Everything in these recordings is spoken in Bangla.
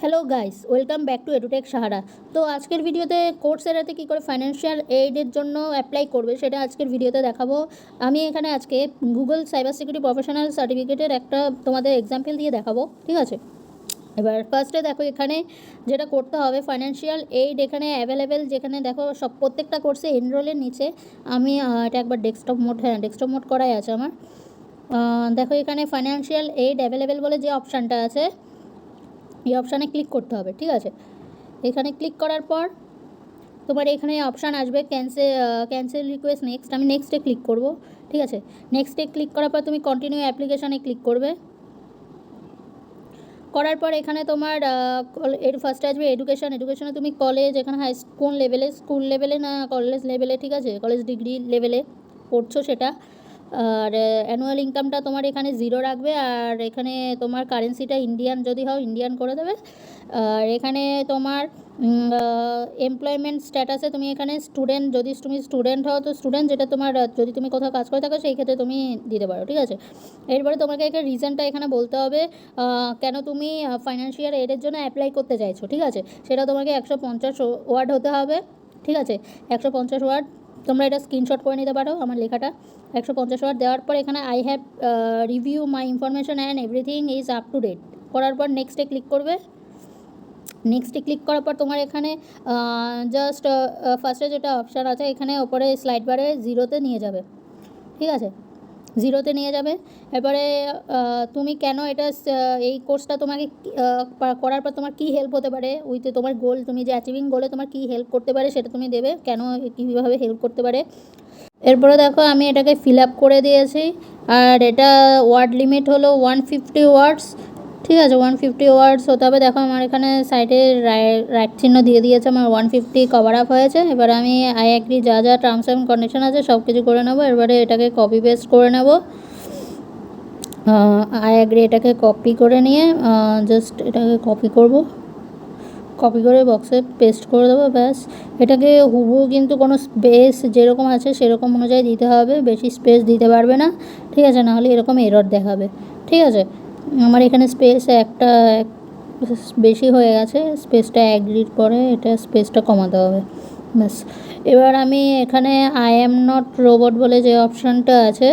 Hello guys, welcome back to Edutech Sahara. তো আজকের ভিডিওতে কোর্সেরাতে কী করে ফাইন্যান্সিয়াল এইডের জন্য অ্যাপ্লাই করবে সেটা আজকের ভিডিওতে দেখাবো। আমি এখানে আজকে গুগল সাইবার সিকিউরিটি প্রফেশনাল সার্টিফিকেটের একটা তোমাদের এক্সাম্পল দিয়ে দেখাবো, ঠিক আছে। এবার ফার্স্টে দেখো এখানে যেটা করতে হবে, ফাইন্যান্সিয়াল এইড এখানে অ্যাভেলেবেল, যেখানে দেখো সব প্রত্যেকটা কোর্সে এনরোলের নিচে আমি এটা একবার ডেস্কটপ মোড করাই আছে আমার। দেখো এখানে ফাইন্যান্সিয়াল এইড অ্যাভেলেবেল বলে যে অপশানটা আছে, এই অপশানে ক্লিক করতে হবে, ঠিক আছে। এখানে ক্লিক করার পর তোমার এখানে অপশান আসবে ক্যান্সেল রিকোয়েস্ট নেক্সট। আমি নেক্সটে ক্লিক করব, ঠিক আছে। নেক্সটে ক্লিক করার পর তুমি কন্টিনিউ অ্যাপ্লিকেশানে ক্লিক করবে। করার পর এখানে তোমার এর ফার্স্টে আসবে এডুকেশনে তুমি কলেজ, এখানে কোন লেভেলে, স্কুল লেভেলে না কলেজ লেভেলে, ঠিক আছে, কলেজ ডিগ্রি লেভেলে পড়ছো সেটা। আর অ্যানুয়াল ইনকামটা তোমার এখানে 0 রাখবে, আর এখানে তোমার কারেন্সিটা ইন্ডিয়ান যদি হও ইন্ডিয়ান করে দেবে। আর এখানে তোমার এমপ্লয়মেন্ট স্ট্যাটাসে তুমি এখানে স্টুডেন্ট, যদি তুমি স্টুডেন্ট হও তো স্টুডেন্ট, যেটা তোমার যদি তুমি কোথাও কাজ করে থাকো সেই ক্ষেত্রে তুমি দিতে পারো, ঠিক আছে। এরপরে তোমাকে এখানে রিজনটা এখানে বলতে হবে কেন তুমি ফাইন্যান্সিয়াল এইডের জন্য অ্যাপ্লাই করতে চাইছো, ঠিক আছে। সেটা তোমাকে 150 ওয়ার্ড হতে হবে, ঠিক আছে। 150 ওয়ার্ড তোমরা এটা স্ক্রিনশট করে নিতে পারো আমার লেখাটা। 150 ওয়ার্ড দেওয়ার পর এখানে I have review my information and everything is up to date করার পর নেক্সটে ক্লিক করবে। নেক্সটে ক্লিক করার পর তোমার এখানে জাস্ট ফার্স্টে যেটা অপশান আছে এখানে ওপরে স্লাইড বারে 0-তে নিয়ে যাবে, ঠিক আছে, 0-তে নিয়ে যাবে। এরপরে তুমি কেন এটা এই কোর্সটা তোমাকে করার পর তোমার কী হেল্প হতে পারে, উইথ তোমার গোল, তুমি যে অ্যাচিভিং গোলে তোমার কী হেল্প করতে পারে সেটা তুমি দেবে, কেন কীভাবে হেল্প করতে পারে। এরপরে দেখো আমি এটাকে ফিল আপ করে দিয়েছি, আর এটা ওয়ার্ড লিমিট হলো 150 ওয়ার্ডস, ঠিক আছে। 150 ওয়ার্ডস হতে হবে। দেখো আমার এখানে সাইডে রাইট চিহ্ন দিয়ে দিয়েছে, আমার 150 কভার আপ হয়েছে। এবার আমি আই অ্যাগ্রি যা যা টার্মস অ্যান্ড কন্ডিশন আছে সব কিছু করে নেবো। এবারে এটাকে কপি পেস্ট করে নেব। আই অ্যাগ্রি এটাকে কপি করে নিয়ে জাস্ট এটাকে কপি করে বক্সে পেস্ট করে দেবো, ব্যাস। এটাকে হুবহু কিন্তু কোনো স্পেস যেরকম আছে সেরকম অনুযায়ী দিতে হবে, বেশি স্পেস দিতে পারবে না, ঠিক আছে, নাহলে এরকম এরর দেখাবে, ঠিক আছে। আমার এখানে স্পেস একটা বেশি হয়ে গেছে, স্পেসটা অ্যাগ্রির পরে এটা স্পেসটা কমাতে হবে, ব্যাস। এবার আমি এখানে আই অ্যাম নট রোবট বলে যে অপশানটা আছে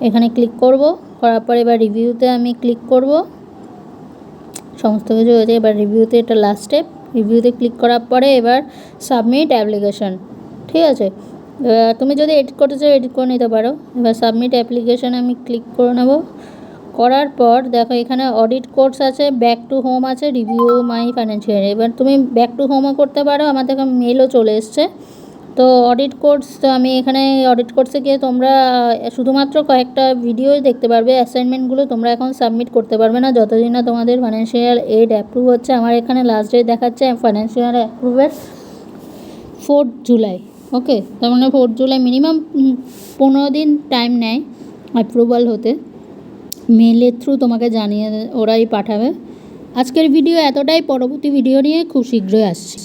এখানে ক্লিক করব। করার পর এবার রিভিউতে আমি ক্লিক করব, সমস্ত কিছু হয়েছে। এবার রিভিউতে এটা লাস্ট স্টেপ, রিভিউতে ক্লিক করার পরে এবার সাবমিট অ্যাপ্লিকেশন, ঠিক আছে। তুমি যদি এডিট করতে চাও এডিট করে নিতে পারো। এবার সাবমিট অ্যাপ্লিকেশানে আমি ক্লিক করে নেব। করার পর দেখো এখানে অডিট কোর্স আছে, ব্যাক টু হোম আছে, রিভিউ মাই ফাইন্যান্সিয়াল। এবার তুমি ব্যাক টু হোমও করতে পারো, আমার দেখো মেলও চলে এসছে। তো অডিট কোর্স, তো আমি এখানে অডিট কোর্সে গিয়ে তোমরা শুধুমাত্র কয়েকটা ভিডিওই দেখতে পারবে, অ্যাসাইনমেন্টগুলো তোমরা এখন সাবমিট করতে পারবে না যতদিন না তোমাদের ফাইন্যান্সিয়াল এইড অ্যাপ্রুভ হচ্ছে। আমার এখানে লাস্ট ডেট দেখাচ্ছে ফাইন্যান্সিয়াল অ্যাপ্রুভের 4 জুলাই, ওকে। তার মানে 4 জুলাই, মিনিমাম 15 দিন টাইম নেয় অ্যাপ্রুভাল হতে। মেলের থ্রু তোমাকে জানিয়ে ওরাই পাঠাবে। আজকের ভিডিও এতটাই, পরবর্তী ভিডিও নিয়ে খুব শীঘ্রই আসছি।